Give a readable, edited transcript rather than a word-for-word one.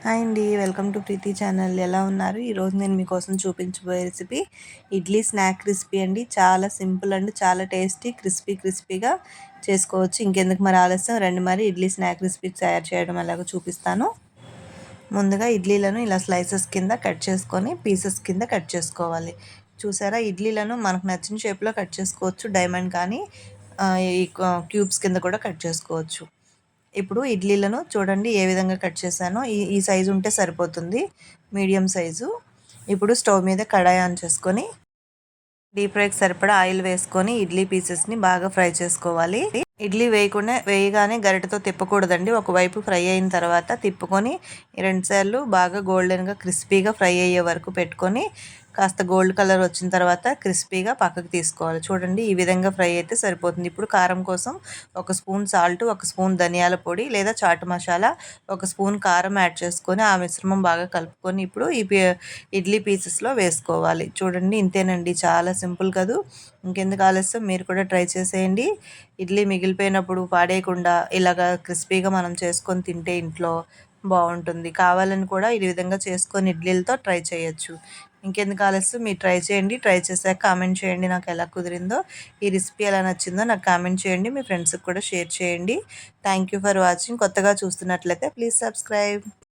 Hi అండి. Welcome to Preeti channel. ఎలా ఉన్నారు? ఈరోజు నేను మీకోసం చూపించబోయే రెసిపీ ఇడ్లీ స్నాక్ రెసిపీ అండి. చాలా సింపుల్ అండ్ చాలా టేస్టీ క్రిస్పీగా చేసుకోవచ్చు. ఇంకెందుకు మరి ఆలస్యం, రండి మరి ఇడ్లీ స్నాక్ రెసిపీ తయారు చేయడం ఎలాగో చూపిస్తాను. ముందుగా ఇడ్లీలను ఇలా స్లైసెస్ కింద కట్ చేసుకొని పీసెస్ కింద కట్ చేసుకోవాలి. చూసారా, ఇడ్లీలను మనకు నచ్చిన షేప్లో కట్ చేసుకోవచ్చు. డైమండ్ కానీ ఈ క్యూబ్స్ కింద కూడా కట్ చేసుకోవచ్చు. ఇప్పుడు ఇడ్లీలను చూడండి ఏ విధంగా కట్ చేశానో. ఈ సైజు ఉంటే సరిపోతుంది, మీడియం సైజు. ఇప్పుడు స్టవ్ మీద కడాయి ఆన్ చేసుకొని డీప్ ఫ్రైకి సరిపడా ఆయిల్ వేసుకొని ఇడ్లీ పీసెస్ని బాగా ఫ్రై చేసుకోవాలి. ఇడ్లీ వేయగానే గరిటతో తిప్పకూడదండి. ఒకవైపు ఫ్రై అయిన తర్వాత తిప్పుకొని 2 సార్లు బాగా గోల్డెన్గా క్రిస్పీగా ఫ్రై అయ్యే వరకు పెట్టుకొని కాస్త గోల్డ్ కలర్ వచ్చిన తర్వాత క్రిస్పీగా పక్కకు తీసుకోవాలి. చూడండి ఈ విధంగా ఫ్రై అయితే సరిపోతుంది. ఇప్పుడు కారం కోసం 1 స్పూన్ సాల్ట్, 1 స్పూన్ ధనియాల పొడి లేదా చాట్ మసాలా, 1 స్పూన్ కారం యాడ్ చేసుకొని ఆ మిశ్రమం బాగా కలుపుకొని ఇప్పుడు ఇడ్లీ పీసెస్లో వేసుకోవాలి. చూడండి ఇంతేనండి, చాలా సింపుల్ కదూ. ఇంకెందుకు ఆలస్యం, మీరు కూడా ట్రై చేసేయండి. ఇడ్లీ మిగిలిపోయినప్పుడు పాడేయకుండా ఇలాగా క్రిస్పీగా మనం చేసుకొని తింటే ఇంట్లో బాగుంటుంది. కావాలని కూడా ఈ విధంగా చేసుకొని ఇడ్లీలతో ట్రై చేయొచ్చు. ఇంకెందుకు ఆలస్యం, మీరు ట్రై చేయండి. ట్రై చేశాక కామెంట్ చేయండి నాకు ఎలా కుదిరిందో. ఈ రెసిపీ ఎలా నచ్చిందో నాకు కామెంట్ చేయండి. మీ ఫ్రెండ్స్కి కూడా షేర్ చేయండి. Thank you for watching. కొత్తగా చూస్తున్నట్లయితే ప్లీజ్ సబ్స్క్రైబ్.